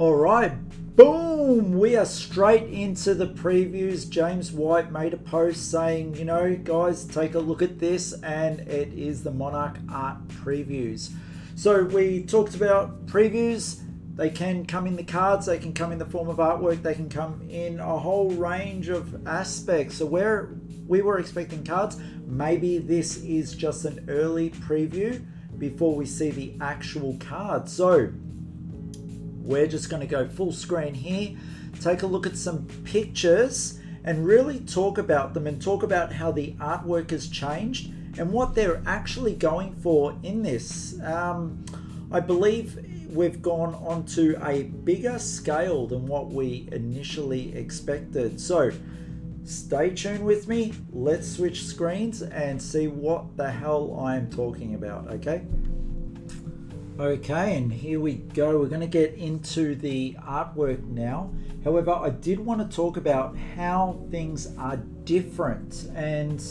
All right, boom, we are straight into the previews. James White made a post saying, you know, guys, take a look at this, and it is the Monarch art previews. So we talked about previews. They can come in the cards, they can come in the form of artwork, they can come in a whole range of aspects. So where we were expecting cards, maybe this is just an early preview before we see the actual card. So we're just going to go full screen here, take a look at some pictures and really talk about them and talk about how the artwork has changed and what they're actually going for in this. I believe we've gone onto a bigger scale than what we initially expected. So stay tuned with me. Let's switch screens and see what the hell I'm talking about, okay? Okay, and here we go. We're going to get into the artwork now. However, I did want to talk about how things are different. And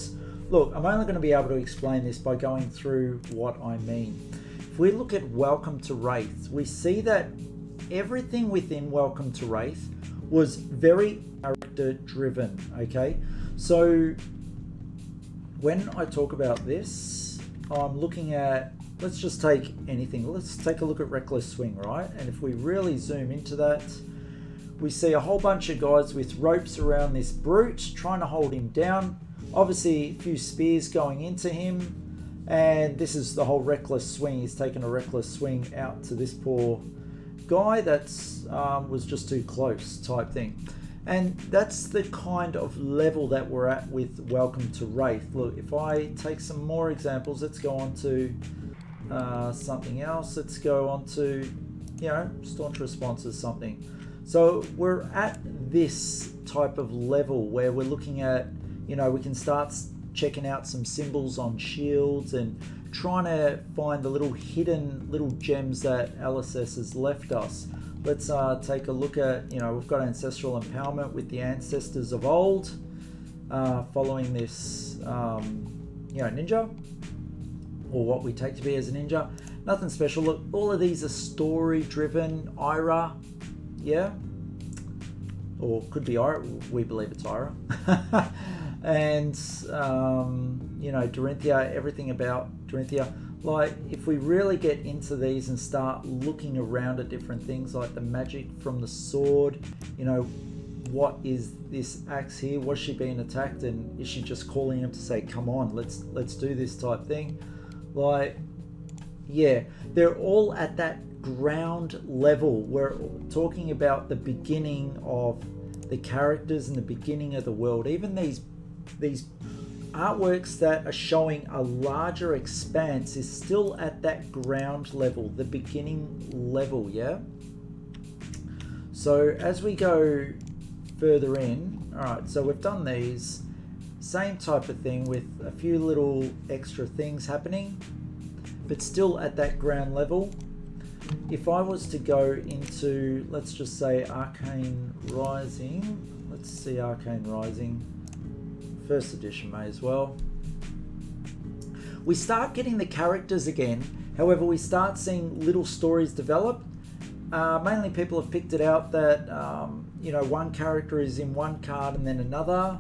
look, I'm only going to be able to explain this by going through what I mean. If we look at Welcome to Rathe, we see that everything within Welcome to Rathe was very character driven, okay? So when I talk about this, I'm looking at, let's just take anything. Let's take a look at Reckless Swing, right? And if we really zoom into that, we see a whole bunch of guys with ropes around this brute trying to hold him down. Obviously, a few spears going into him. And this is the whole reckless swing. He's taken a reckless swing out to this poor guy that's was just too close type thing. And that's the kind of level that we're at with Welcome to Rathe. Look, if I take some more examples, let's go on to something else. Let's go on to, you know, Staunch Response is something. So we're at this type of level where we're looking at, you know, we can start checking out some symbols on shields and trying to find the little hidden little gems that LSS has left us. Let's take a look at, you know, we've got ancestral empowerment with the ancestors of old, following this, you know, ninja, or what we take to be as a ninja. Nothing special. Look, all of these are story driven. Ira, yeah, or could be Ira. We believe it's Ira. And you know, Dorinthia, everything about Dorinthia. Like, if we really get into these and start looking around at different things, like the magic from the sword, you know, what is this axe here? Was she being attacked, and is she just calling him to say, come on, let's do this type thing? Like, yeah, they're all at that ground level. We're talking about the beginning of the characters and the beginning of the world. Even these artworks that are showing a larger expanse is still at that ground level, the beginning level, yeah? So as we go further in, all right, so we've done these, same type of thing with a few little extra things happening, but still at that ground level. If I was to go into, let's just say Arcane Rising, let's see Arcane Rising, first edition may as well. We start getting the characters again, however we start seeing little stories develop. Mainly people have picked it out that, you know, one character is in one card and then another,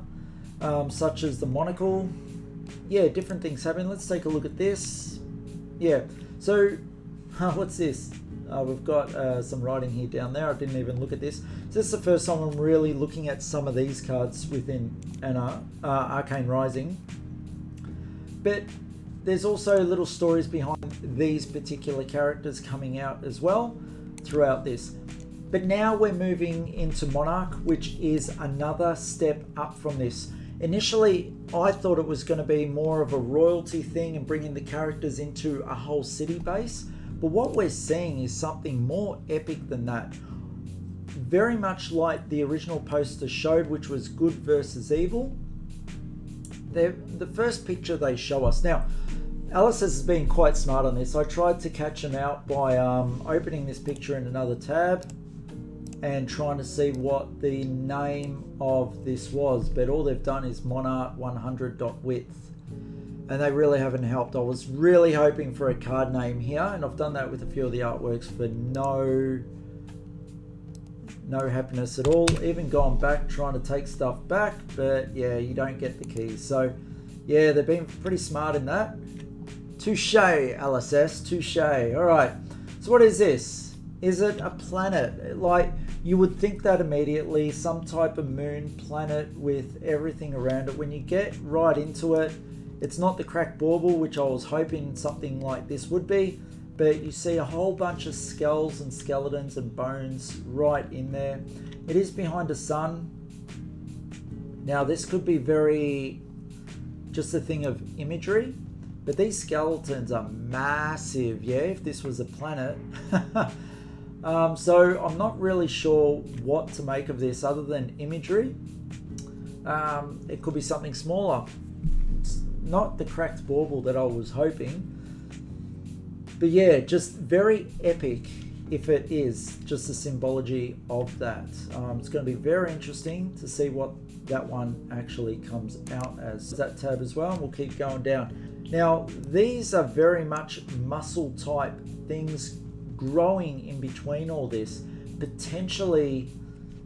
such as the monocle. Yeah, different things happen. Let's take a look at this. Yeah, so what's this? We've got some writing here down there. I didn't even look at this. So this is the first time I'm really looking at some of these cards within an Arcane Rising. But there's also little stories behind these particular characters coming out as well throughout this. But now we're moving into Monarch, which is another step up from this. Initially, I thought it was going to be more of a royalty thing and bringing the characters into a whole city base. But what we're seeing is something more epic than that. Very much like the original poster showed, which was good versus evil. The first picture they show us. Now, Alice has been quite smart on this. I tried to catch him out by opening this picture in another tab and trying to see what the name of this was. But all they've done is Monarch 100.width. And they really haven't helped. I was really hoping for a card name here, and I've done that with a few of the artworks for no no happiness at all. Even gone back trying to take stuff back, but yeah, you don't get the keys. So yeah, they've been pretty smart in that. Touche, LSS, touche. All right, so what is this? Is it a planet? Like, you would think that immediately, some type of moon planet with everything around it. When you get right into it, it's not the cracked bauble, which I was hoping something like this would be, but you see a whole bunch of skulls and skeletons and bones right in there. It is behind a sun. Now, this could be very just a thing of imagery, but these skeletons are massive, yeah, if this was a planet. So I'm not really sure what to make of this other than imagery. It could be something smaller. It's not the cracked bauble that I was hoping. But yeah, just very epic if it is just the symbology of that. It's going to be very interesting to see what that one actually comes out as. That tab as well, and we'll keep going down. Now, these are very much muscle type things growing in between all this, potentially,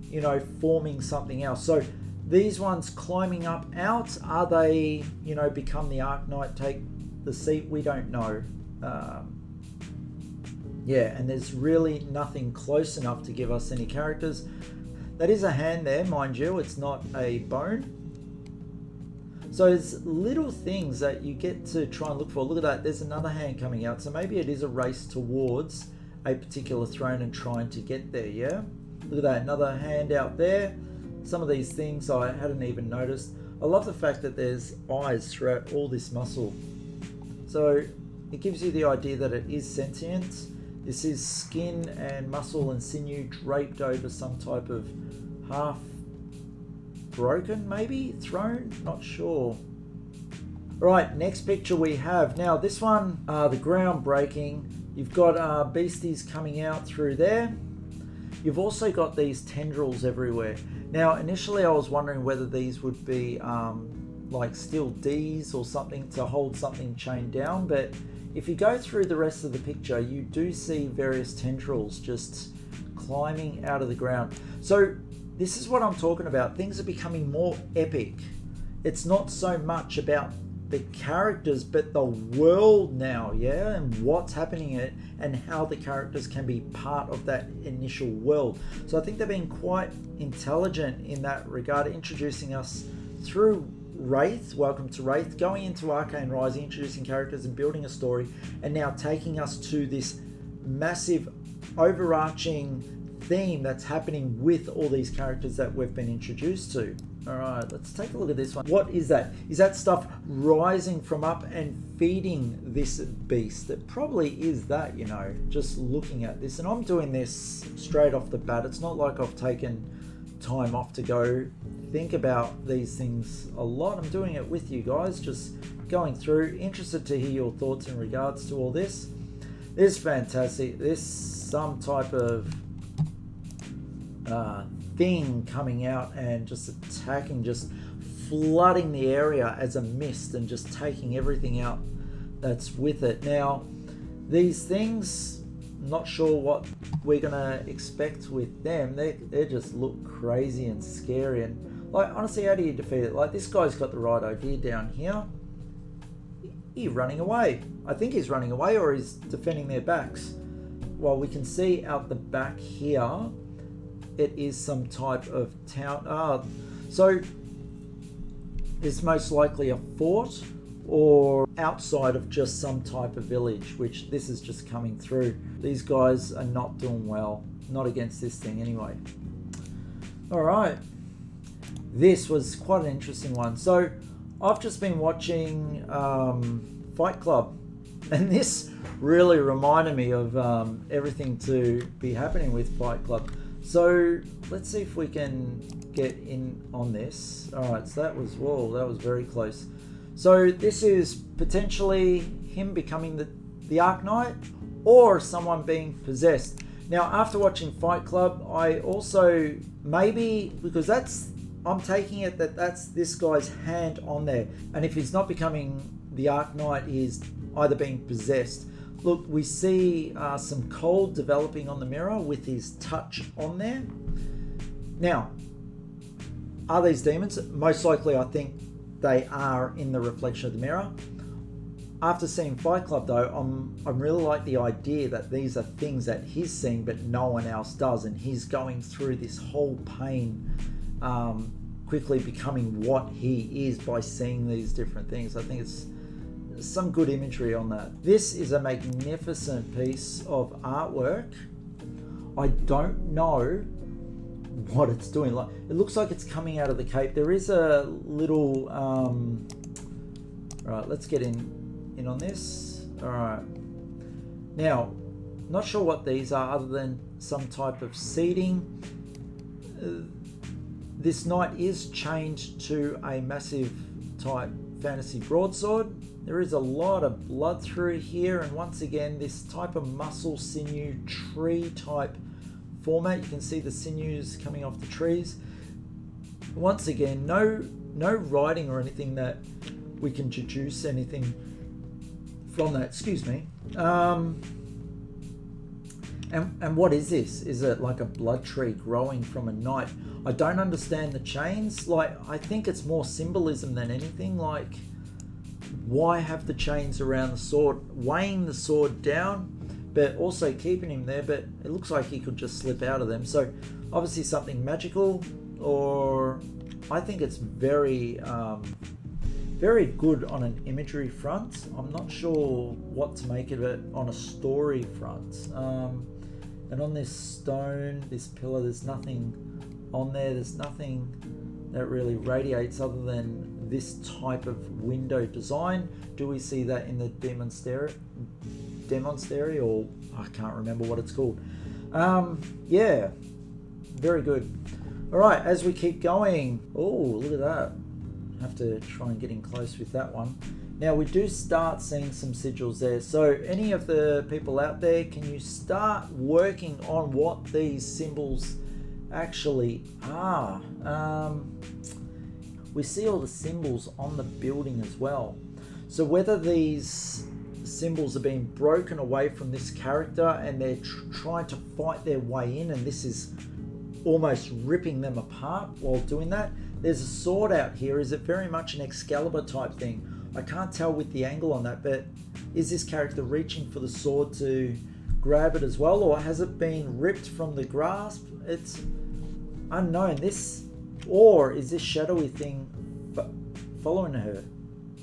you know, forming something else. So these ones climbing up out, are they, you know, become the Arknight, take the seat? We don't know. Yeah, and there's really nothing close enough to give us any characters. That is a hand there, mind you, it's not a bone. So it's little things that you get to try and look for. Look at that, there's another hand coming out. So maybe it is a race towards a particular throne and trying to get there, yeah? Look at that, another hand out there. Some of these things I hadn't even noticed. I love the fact that there's eyes throughout all this muscle. So it gives you the idea that it is sentient. This is skin and muscle and sinew draped over some type of half broken, maybe? Throne? Not sure. Right, next picture we have. Now this one, the ground breaking. You've got beasties coming out through there. You've also got these tendrils everywhere. Now, initially I was wondering whether these would be like steel Ds or something to hold something chained down, but if you go through the rest of the picture, you do see various tendrils just climbing out of the ground. So this is what I'm talking about. Things are becoming more epic. It's not so much about the characters, but the world now, yeah, and what's happening in it and how the characters can be part of that initial world. So I think they've been quite intelligent in that regard, introducing us through Rathe. Welcome to Rathe, going into Arcane Rising, introducing characters and building a story, and now taking us to this massive overarching theme that's happening with all these characters that we've been introduced to. All right, let's take a look at this one. What is that? Is that stuff rising from up and feeding this beast? It probably is that, you know, just looking at this. And I'm doing this straight off the bat. It's not like I've taken time off to go think about these things a lot. I'm doing it with you guys, just going through. Interested to hear your thoughts in regards to all this. This is fantastic. This some type of thing coming out and just attacking, just flooding the area as a mist and just taking everything out that's with it. Now, these things, not sure what we're gonna expect with them. They just look crazy and scary, and like, honestly, how do you defeat it? Like, this guy's got the right idea down here. He's running away. I think he's running away, or he's defending their backs. Well, we can see out the back here, it is some type of town. So it's most likely a fort or outside of just some type of village, which this is just coming through. These guys are not doing well, not against this thing anyway. All right, this was quite an interesting one. So I've just been watching Fight Club, and this really reminded me of everything to be happening with Fight Club. So let's see if we can get in on this. All right, so that was, whoa, that was very close. So this is potentially him becoming the Arknight, or someone being possessed. Now, after watching Fight Club, I also, maybe, because I'm taking it that that's this guy's hand on there. And if he's not becoming the Arknight, he's either being possessed. Look, we see some cold developing on the mirror with his touch on there. Now, are these demons? Most likely, I think they are in the reflection of the mirror. After seeing Fight Club though, I'm really like the idea that these are things that he's seeing but no one else does, and he's going through this whole pain, quickly becoming what he is by seeing these different things. I think it's some good imagery on that. This is a magnificent piece of artwork. I don't know what it's doing. Like, it looks like it's coming out of the cape. There is a little right, let's get in on this. All right, now not sure what these are other than some type of seeding. This knight is chained to a massive type fantasy broadsword. There is a lot of blood through here, and once again this type of muscle sinew tree type format. You can see the sinews coming off the trees. Once again, no writing or anything that we can deduce anything from that. Excuse me. And what is this? Is it like a blood tree growing from a knight? I don't understand the chains. Like, I think it's more symbolism than anything. Like, why have the chains around the sword, weighing the sword down, but also keeping him there? But it looks like he could just slip out of them. So obviously something magical, or I think it's very, very good on an imagery front. I'm not sure what to make of it on a story front. And on this stone, this pillar, there's nothing on there. There's nothing that really radiates other than this type of window design. Do we see that in the demonstary, or I can't remember what it's called. Yeah, very good. All right, as we keep going, oh, look at that. Have to try and get in close with that one. Now we do start seeing some sigils there. So any of the people out there, can you start working on what these symbols actually are? We see all the symbols on the building as well. So whether these symbols are being broken away from this character and they're trying to fight their way in, and this is almost ripping them apart while doing that. There's a sword out here. Is it very much an Excalibur type thing? I can't tell with the angle on that, but is this character reaching for the sword to grab it as well, or has it been ripped from the grasp? It's unknown. Or is this shadowy thing following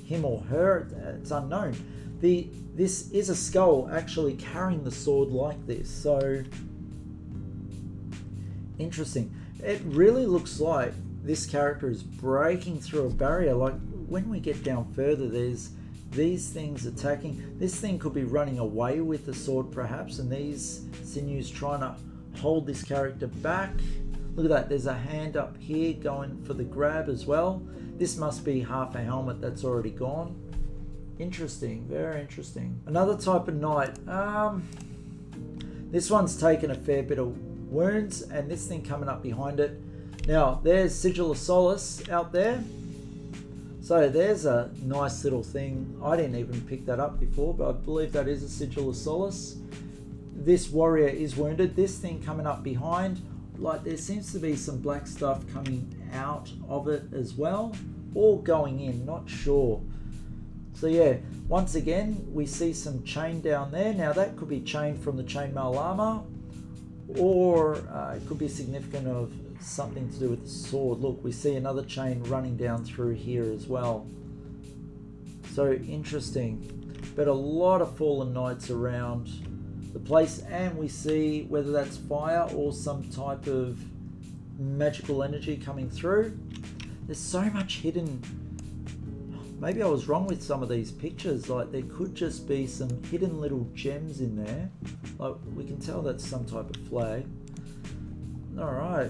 him or her? It's unknown. This is a skull actually carrying the sword like this, so interesting. It really looks like this character is breaking through a barrier. Like, when we get down further, there's these things attacking. This thing could be running away with the sword perhaps, and these sinews trying to hold this character back. Look at that, there's a hand up here going for the grab as well. This must be half a helmet that's already gone. Interesting, very interesting. Another type of knight. This one's taken a fair bit of wounds, and this thing coming up behind it. Now there's Sigil of Solace out there. So there's a nice little thing. I didn't even pick that up before, but I believe that is a Sigil of Solace. This warrior is wounded. This thing coming up behind, like there seems to be some black stuff coming out of it as well, or going in, not sure. So yeah, once again, we see some chain down there. Now that could be chain from the chainmail armor, or it could be significant of something to do with the sword. Look, we see another chain running down through here as well. So interesting. But a lot of fallen knights around the place, and we see whether that's fire or some type of magical energy coming through. There's so much hidden. Maybe I was wrong with some of these pictures. Like, there could just be some hidden little gems in there. Like, we can tell that's some type of flag. All right.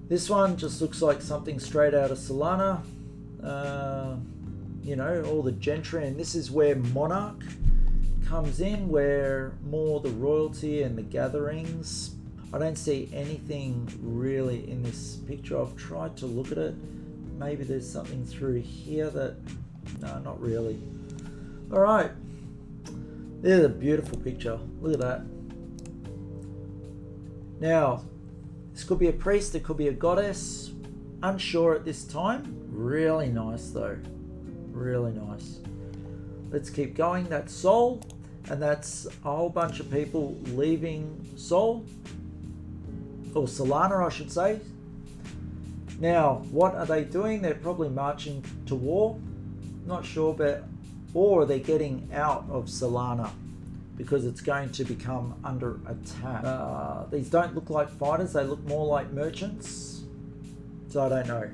This one just looks like something straight out of Solana. You know, all the gentry, and this is where Monarch comes in, where more the royalty and the gatherings. I don't see anything really in this picture. I've tried to look at it. Maybe there's something through here that... No, not really. All right. There's a beautiful picture. Look at that. Now, This could be a priest, it could be a goddess. Unsure at this time. Really nice though. Really nice. Let's keep going. That's Sol. And that's a whole bunch of people leaving Sol. Or Solana, I should say. Now, what are they doing? They're probably marching to war. Not sure, but... Or they're getting out of Solana because it's going to become under attack. These don't look like fighters. They look more like merchants. So I don't know.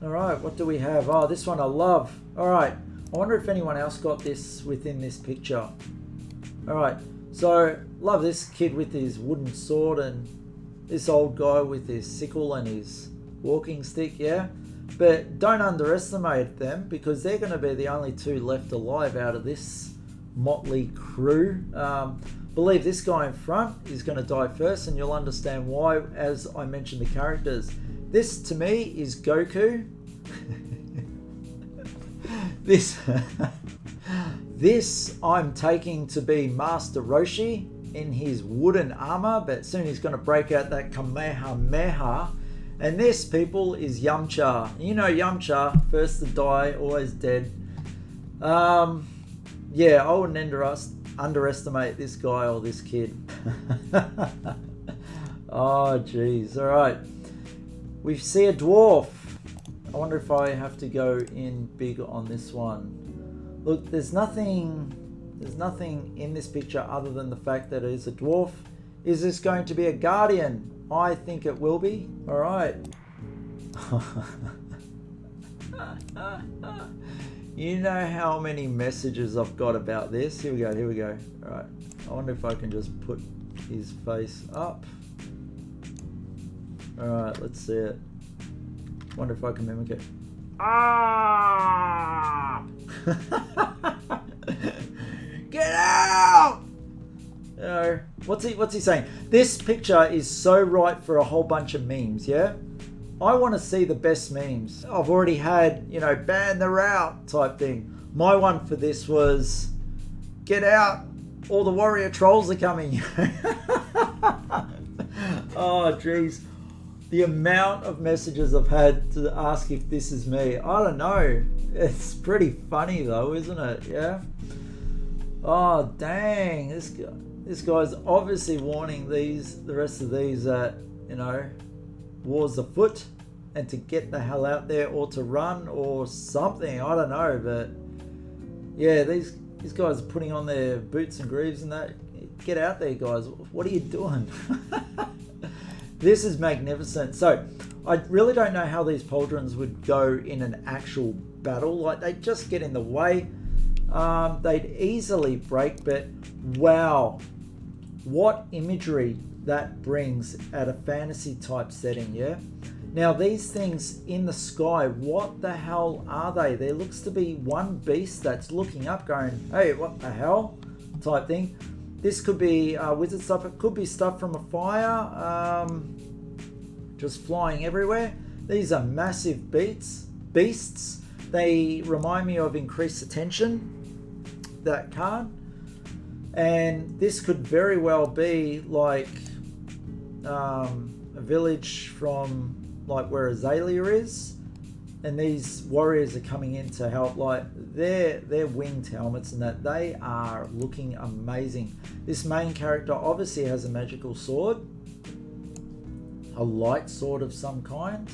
Alright, what do we have? Oh, this one I love. Alright, I wonder if anyone else got this within this picture. Alright, so love this kid with his wooden sword and this old guy with his sickle and his walking stick, yeah? But don't underestimate them because they're going to be the only two left alive out of this motley crew. Believe this guy in front is going to die first and you'll understand why as I mention the characters. This to me is Goku. This I'm taking to be Master Roshi in his wooden armor, but soon he's going to break out that Kamehameha. And this, people, is Yamcha. You know Yamcha, first to die, always dead. Yeah, I wouldn't underestimate this guy or this kid. Oh, jeez. All right. We see a dwarf. I wonder if I have to go in big on this one. Look, there's nothing in this picture other than the fact that it is a dwarf. Is this going to be a guardian? I think it will be. All right. You know how many messages I've got about this. Here we go. Here we go. All right. I wonder if I can just put his face up. All right. Let's see it. Wonder if I can mimic it. Ah! Get out! What's he saying? This picture is so right for a whole bunch of memes, yeah? I want to see the best memes. I've already had, you know, ban the route type thing. My one for this was, get out, all the warrior trolls are coming. Oh, jeez. The amount of messages I've had to ask if this is me. I don't know. It's pretty funny though, isn't it? Yeah? Oh, dang. This guy's obviously warning the rest of these that, you know, war's afoot and to get the hell out there or to run or something. I don't know, but yeah, these guys are putting on their boots and greaves and that. Get out there, guys. What are you doing? This is magnificent. So I really don't know how these pauldrons would go in an actual battle. Like, they just get in the way. They'd easily break, but wow, what imagery that brings at a fantasy type setting, yeah? Now these things in the sky, what the hell are they? There looks to be one beast that's looking up going, hey, what the hell? Type thing. This could be wizard stuff. It could be stuff from a fire, just flying everywhere. These are massive beasts. They remind me of Increased Attention, that card. And this could very well be like a village from like where Azalea is. And these warriors are coming in to help. Like their winged helmets and that, they are looking amazing. This main character obviously has a magical sword, a light sword of some kind,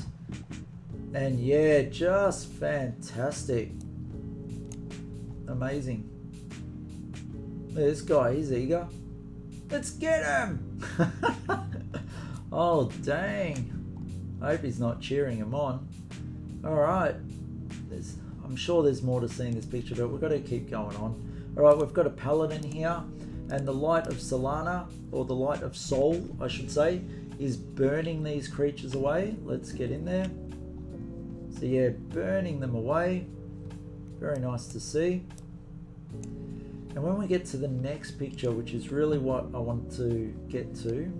and yeah, just fantastic, amazing. This guy, he's eager. Let's get him! Oh dang! I hope he's not cheering him on. Alright, I'm sure there's more to see in this picture, but we've got to keep going on. Alright, we've got a paladin here, and the light of Solana, or the light of Sol, I should say, is burning these creatures away. Let's get in there. So yeah, burning them away. Very nice to see. And when we get to the next picture, which is really what I want to get to,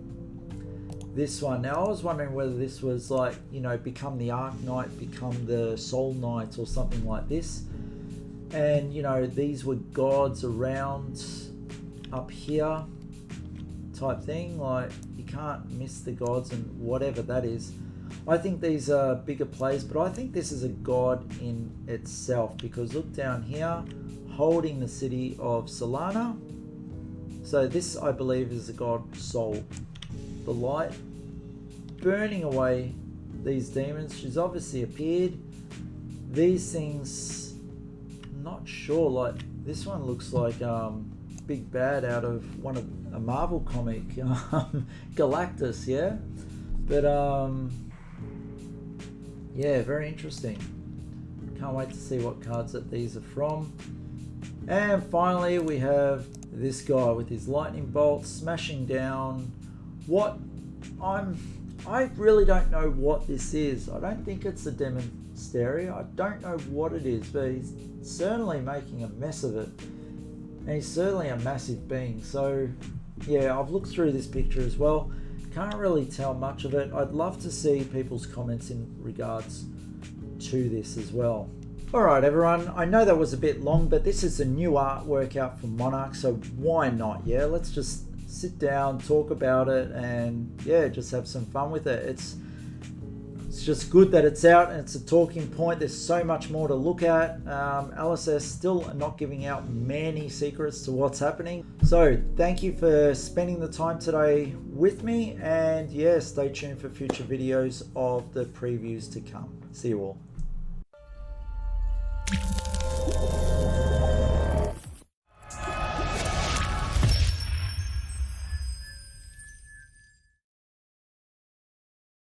this one. Now I was wondering whether this was like, you know, become the Arc Knight, become the Soul Knight or something like this. And, you know, these were gods around up here type thing, like you can't miss the gods and whatever that is. I think these are bigger plays, but I think this is a god in itself, because look down here, holding the city of Solana. So this, I believe, is the god Sol, the light, burning away these demons. She's obviously appeared. These things, not sure, like this one looks like big bad out of a Marvel comic, Galactus, yeah? But yeah, very interesting. Can't wait to see what cards that these are from. And finally we have this guy with his lightning bolt smashing down what I really don't know what this is. I don't think it's a Demonsteria. I don't know what it is, but he's certainly making a mess of it. And he's certainly a massive being. So yeah, I've looked through this picture as well. Can't really tell much of it. I'd love to see people's comments in regards to this as well. Alright everyone, I know that was a bit long, but this is a new artwork out from Monarch, so why not? Yeah, let's just sit down, talk about it, and yeah, just have some fun with it. It's just good that it's out and it's a talking point. There's so much more to look at. LSS still not giving out many secrets to what's happening. So thank you for spending the time today with me, and yeah, stay tuned for future videos of the previews to come. See you all.